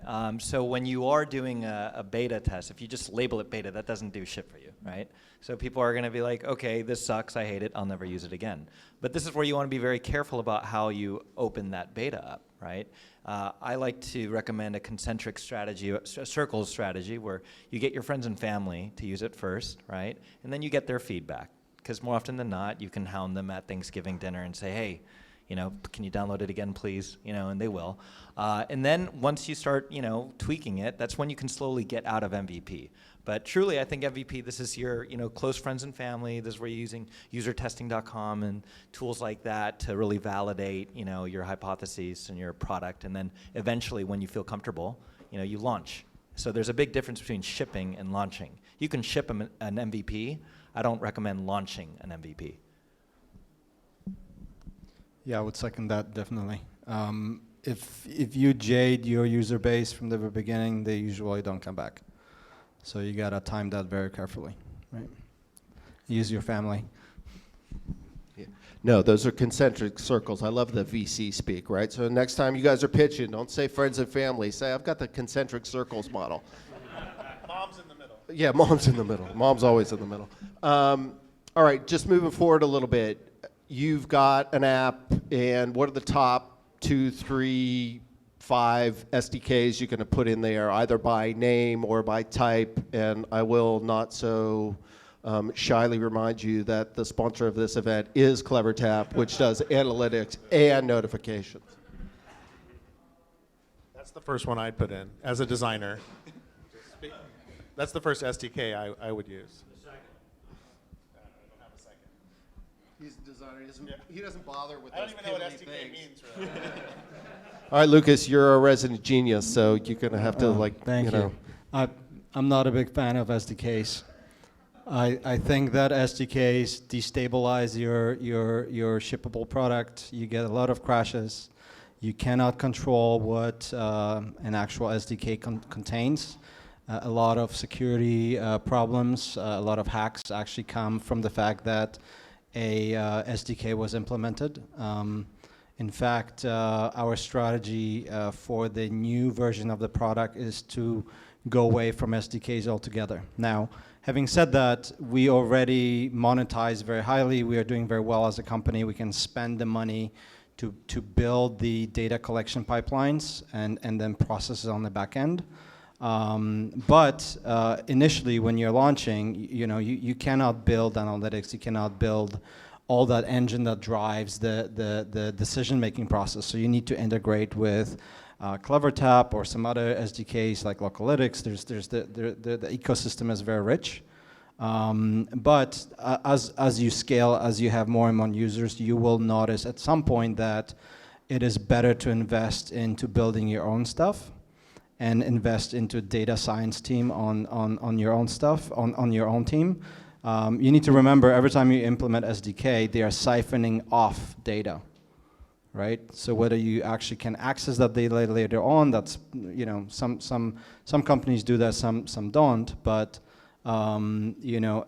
So when you are doing a beta test, if you just label it beta, that doesn't do shit for you, right? So people are going to be like, okay, this sucks, I hate it, I'll never use it again. But this is where you want to be very careful about how you open that beta up, right? I like to recommend a concentric strategy, a circles strategy, where you get your friends and family to use it first, right? And then you get their feedback. Because more often than not, you can hound them at Thanksgiving dinner and say, hey, can you download it again, please? And they will. And then once you start, tweaking it, that's when you can slowly get out of MVP. But truly, I think MVP, this is your, close friends and family. This is where you're using usertesting.com and tools like that to really validate, your hypotheses and your product. And then eventually, when you feel comfortable, you launch. So there's a big difference between shipping and launching. You can ship an MVP. I don't recommend launching an MVP. Yeah, I would second that definitely. If you jade your user base from the very beginning, they usually don't come back. So you gotta time that very carefully, right? Use your family. Yeah. No, those are concentric circles. I love the VC speak, right? So next time you guys are pitching, don't say friends and family. Say, I've got the concentric circles model. Mom's in the middle. Yeah, mom's in the middle. Mom's always in the middle. All right, just moving forward a little bit. You've got an app, and what are the top 2, 3, 5 SDKs you're going to put in there, either by name or by type? And I will not so shyly remind you that the sponsor of this event is CleverTap, which does analytics and notifications. That's the first one I'd put in as a designer. That's the first SDK I would use. He's a designer. He doesn't bother with I don't those even know what piddly SDK things. means. Really. All right, Lucas, you're a resident genius, so you're going to have to, Thank you. I'm not a big fan of SDKs. I think that SDKs destabilize your shippable product. You get a lot of crashes. You cannot control what an actual SDK contains. A lot of security problems, a lot of hacks actually come from the fact that a SDK was implemented. In fact, our strategy for the new version of the product is to go away from SDKs altogether. Now, having said that, we already monetize very highly. We are doing very well as a company. We can spend the money to build the data collection pipelines and then process it on the back end. But initially, when you're launching, you cannot build analytics. You cannot build all that engine that drives the decision-making process. So you need to integrate with CleverTap or some other SDKs like Localytics. The ecosystem is very rich. But as you scale, as you have more and more users, you will notice at some point that it is better to invest into building your own stuff and invest into data science team on your own stuff, on your own team. You need to remember every time you implement SDK, they are siphoning off data, right? So whether you actually can access that data later on, that's, you know, some companies do that, some don't, but you know,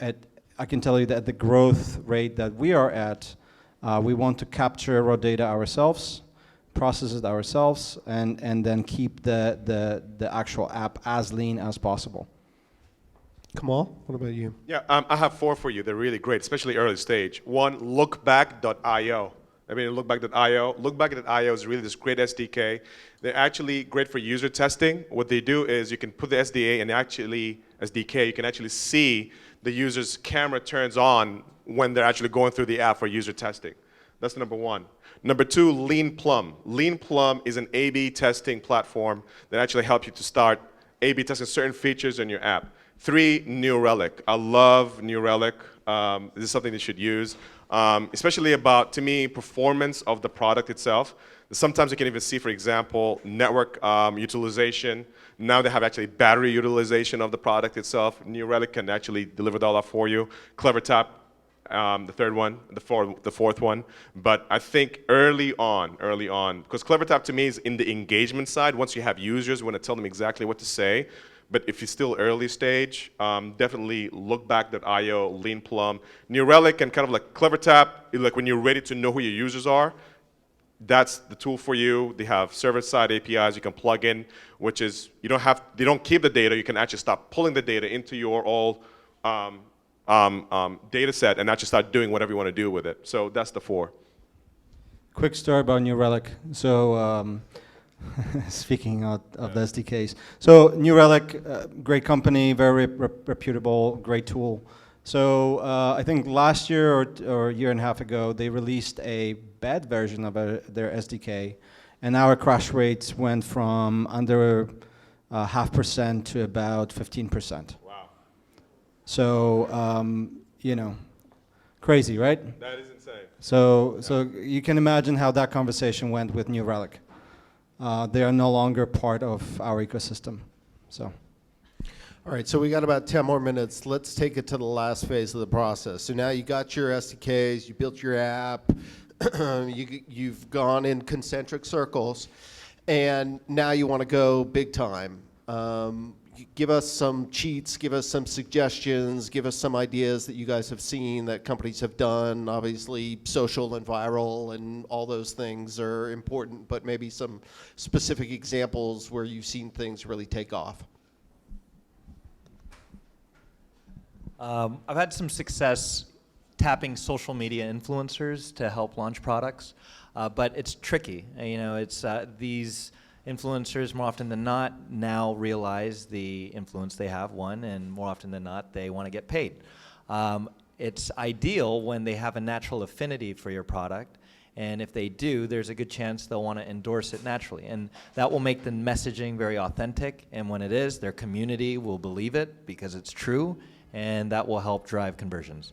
I can tell you that at the growth rate that we are at, we want to capture raw data ourselves, process it ourselves, and then keep the actual app as lean as possible. Kamal, what about you? Yeah, I have 4 for you. They're really great, especially early stage. One, lookback.io. I mean, lookback.io. Lookback.io is really this great SDK. They're actually great for user testing. What they do is you can put the SDK you can actually see the user's camera turns on when they're actually going through the app for user testing. That's number 1. Number 2, Lean Plum. Lean Plum is an A/B testing platform that actually helps you to start A/B testing certain features in your app. 3, New Relic. I love New Relic. This is something you should use, especially about, to me, performance of the product itself. Sometimes you can even see, for example, network utilization. Now they have actually battery utilization of the product itself. New Relic can actually deliver all that for you. CleverTap, the third one, the fourth one. But I think early on, because CleverTap to me is in the engagement side. Once you have users, you want to tell them exactly what to say. But if you're still early stage, definitely lookback.io, Lean Plum. New Relic and kind of like CleverTap, like when you're ready to know who your users are, that's the tool for you. They have server-side APIs you can plug in, which is they don't keep the data. You can actually start pulling the data into your old data set and actually start doing whatever you want to do with it. So that's the 4. Quick story about New Relic. So speaking of the SDKs. So New Relic, great company, very reputable, great tool. So I think last year or a year and a half ago, they released a bad version of their SDK, and our crash rates went from under 0.5% to about 15%. Wow. So, you know, crazy, right? That is insane. So you can imagine how that conversation went with New Relic. They are no longer part of our ecosystem. So. All right, so we got about 10 more minutes. Let's take it to the last phase of the process. So now you got your SDKs, you built your app, you've gone in concentric circles, and now you want to go big time. Give us some cheats, give us some suggestions, give us some ideas that you guys have seen that companies have done. Obviously, social and viral and all those things are important, but maybe some specific examples where you've seen things really take off. I've had some success tapping social media influencers to help launch products, but it's tricky. You know, it's these influencers more often than not now realize the influence they have, one, and more often than not they want to get paid. It's ideal when they have a natural affinity for your product, and if they do, there's a good chance they'll want to endorse it naturally, and that will make the messaging very authentic, and when it is, their community will believe it because it's true, and that will help drive conversions.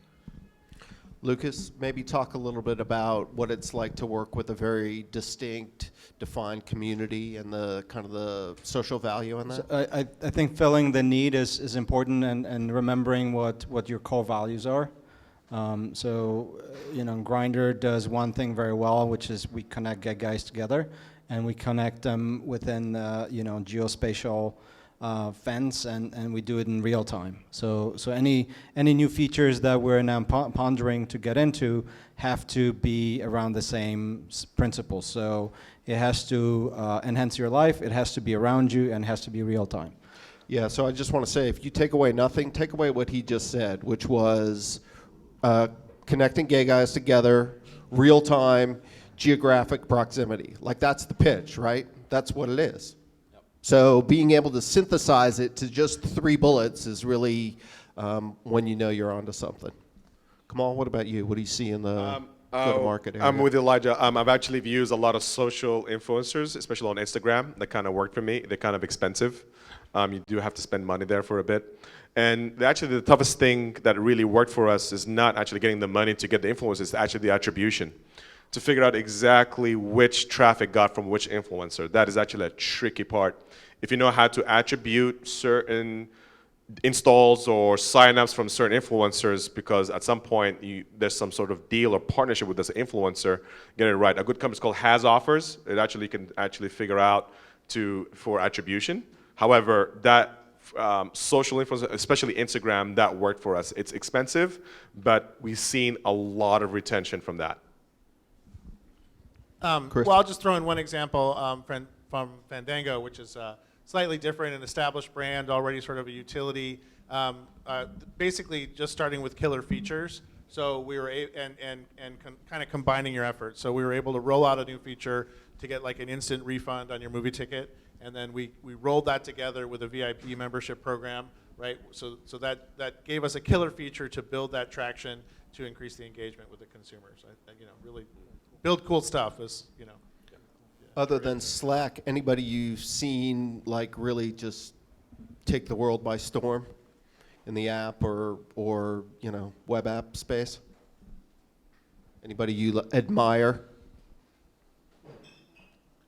Lucas, maybe talk a little bit about what it's like to work with a very distinct, defined community and the kind of the social value in that. So I think filling the need is important, and remembering what your core values are. So you know, Grindr does one thing very well, which is we connect gay guys together, and we connect them within you know, geospatial fence, and we do it in real time. So any new features that we're now pondering to get into have to be around the same principles. So it has to enhance your life, it has to be around you, and it has to be real time. Yeah, so I just want to say, if you take away nothing, take away what he just said, which was connecting gay guys together, real time, geographic proximity. Like, that's the pitch, right? That's what it is. So being able to synthesize it to just 3 bullets is really when you know you're onto something. Kamal, what about you? What do you see in the go-to-market area? I'm with Elijah. I've actually used a lot of social influencers, especially on Instagram. That kind of worked for me. They're kind of expensive. You do have to spend money there for a bit. And actually, the toughest thing that really worked for us is not actually getting the money to get the influencers, it's actually the attribution. To figure out exactly which traffic got from which influencer. That is actually a tricky part. If you know how to attribute certain installs or signups from certain influencers, because at some point there's some sort of deal or partnership with this influencer, get it right. A good company is called Has Offers. It actually can actually figure out for attribution. However, that social influence, especially Instagram, that worked for us. It's expensive, but we've seen a lot of retention from that. Well, I'll just throw in one example from Fandango, which is slightly different, an established brand, already sort of a utility. Basically, just starting with killer features. So we were kind of combining your efforts. So we were able to roll out a new feature to get like an instant refund on your movie ticket, and then we rolled that together with a VIP membership program, right? So that gave us a killer feature to build that traction to increase the engagement with the consumers. Really build cool stuff is. Other than Slack, anybody you've seen like really just take the world by storm in the app or web app space? Anybody you admire?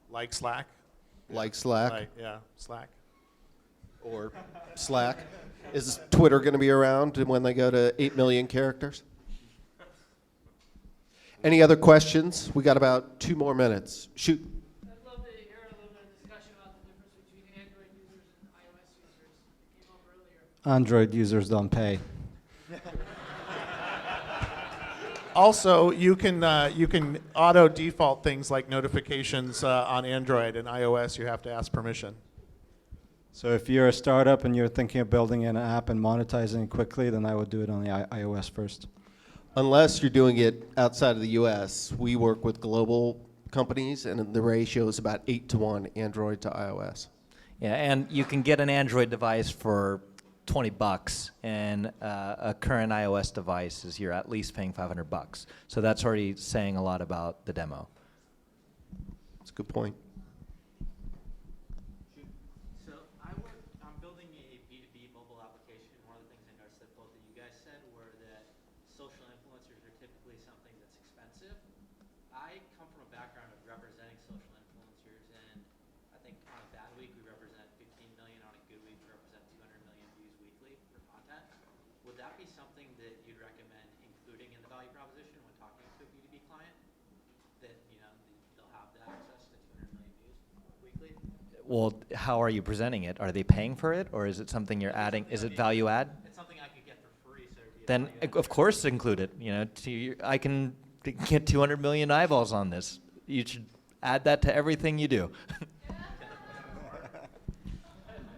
Like Slack? Like Slack? Slack. Or Slack? Is Twitter going to be around when they go to 8 million characters? Any other questions? We got about 2 more minutes. Shoot. I'd love to hear a little bit of discussion about the difference between Android users and iOS users. It came up earlier. Android users don't pay. Also, you can auto default things like notifications on Android, and iOS you have to ask permission. So if you're a startup and you're thinking of building an app and monetizing it quickly, then I would do it on the iOS first. Unless you're doing it outside of the US, we work with global companies, and the ratio is about 8-to-1 Android to iOS. Yeah, and you can get an Android device for $20, and a current iOS device is you're at least paying $500. So that's already saying a lot about the demo. That's a good point. So I'm building a B2B mobile application. One of the things I noticed that both of you guys said were that social influencers are typically something that's expensive. I come from a background of representing social influencers, and I think on a bad week we represent 15 million, on a good week we represent 200 million views weekly for content. Would that be something that you'd recommend including in the value proposition when talking to a B2B client? That they'll have the access to 200 million views weekly? Well, how are you presenting it? Are they paying for it, or is it something you're adding? Is it value add? It's something I could get for free, so it'd be Then, of course, include it. I can get 200 million eyeballs on this. You should add that to everything you do. You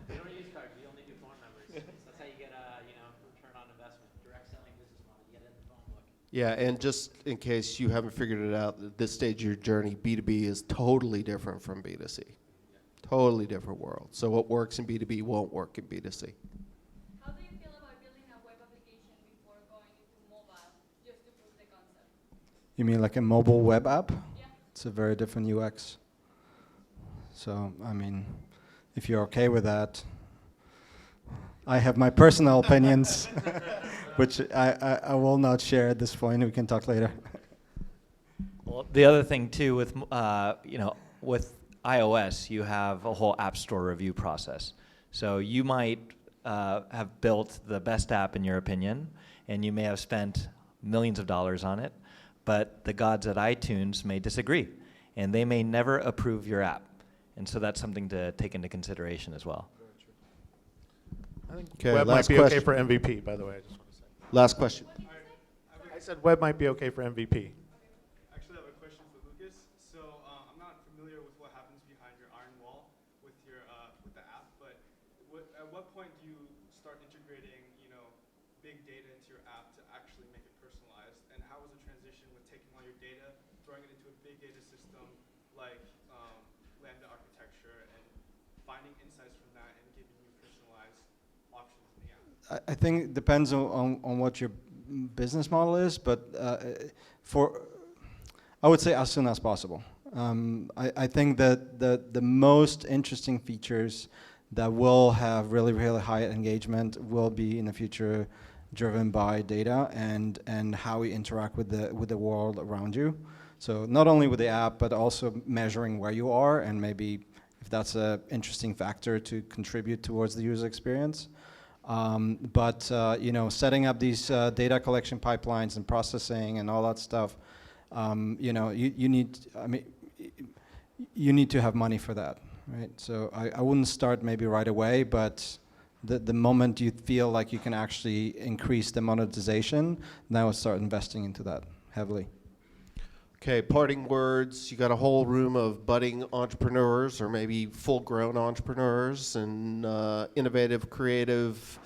don't use cards, you only do phone numbers. That's how you get return on investment. Direct selling business model, you get it in the phone book. Yeah, and just in case you haven't figured it out, at this stage of your journey, B2B is totally different from B2C. Totally different world. So what works in B2B won't work in B2C. How do you feel about building a web application before going into mobile, just to prove the concept? You mean like a mobile web app? Yeah. It's a very different UX. So, I mean, if you're okay with that, I have my personal opinions, which I will not share at this point. We can talk later. Well, the other thing too with with iOS, you have a whole app store review process. So you might have built the best app in your opinion, and you may have spent millions of dollars on it, but the gods at iTunes may disagree, and they may never approve your app. And so that's something to take into consideration as well. I think Okay, web might last be question. okay for MVP, by the way. I just want to say. Last question. I said web might be okay for MVP. Actually, I have a question for Lucas. So I'm not familiar with what happens behind your iron wall with with the app, but at what point do you start integrating, big data into your app to actually make it personalized? And how was the transition with taking all your data, throwing it into a big data system like Lambda architecture, and finding insights from that and giving you personalized options in the app? I think it depends on what you're business model is, but I would say as soon as possible. I think that the most interesting features that will have really, really high engagement will be in the future driven by data and how we interact with the world around you. So not only with the app, but also measuring where you are, and maybe if that's an interesting factor to contribute towards the user experience. You know, setting up these data collection pipelines and processing and all that stuff, you know, you need, I mean, you need to have money for that, right? So I wouldn't start maybe right away, but the moment you feel like you can actually increase the monetization, now start investing into that heavily. Okay, parting words. You got a whole room of budding entrepreneurs or maybe full-grown entrepreneurs and innovative, creative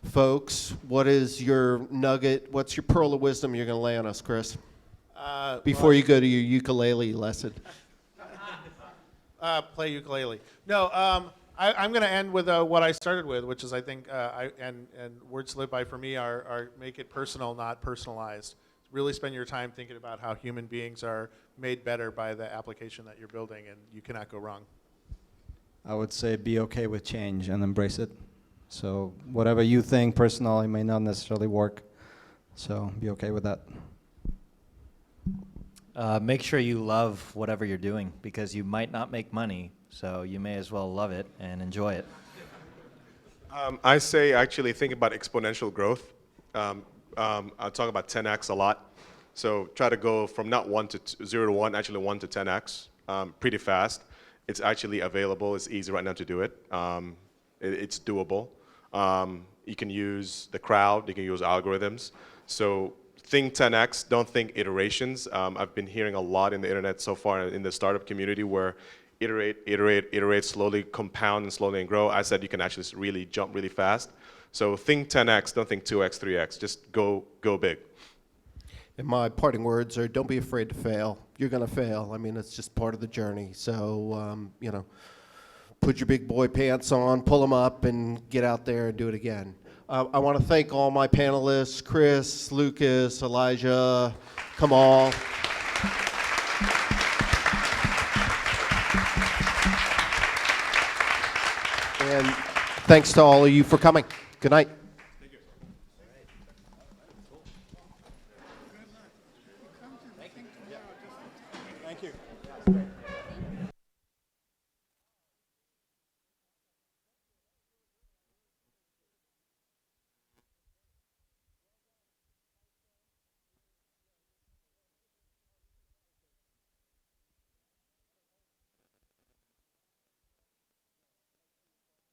folks. What is your nugget? What's your pearl of wisdom you're going to lay on us, Chris? Before you go to your ukulele lesson. Play ukulele. No, I'm going to end with what I started with, which is I think, and words to live by for me are make it personal, not personalized. Really spend your time thinking about how human beings are made better by the application that you're building, and you cannot go wrong. I would say be okay with change and embrace it. So whatever you think personally may not necessarily work. So be okay with that. Make sure you love whatever you're doing, because you might not make money, so you may as well love it and enjoy it. I say actually think about exponential growth. I talk about 10x a lot. So try to go from not 0 to 1, actually 1 to 10x pretty fast. It's actually available. It's easy right now to do it. It's doable. You can use the crowd. You can use algorithms. So think 10x. Don't think iterations. I've been hearing a lot in the internet so far in the startup community where iterate, slowly compound and slowly and grow. I said you can actually really jump really fast. So think 10x, don't think 2x, 3x. Just go big. And my parting words are don't be afraid to fail. You're going to fail. I mean, it's just part of the journey. So, you know, put your big boy pants on, pull them up, and get out there and do it again. I want to thank all my panelists, Chris, Lucas, Elijah, Kamal. And thanks to all of you for coming. Good night. Thank you.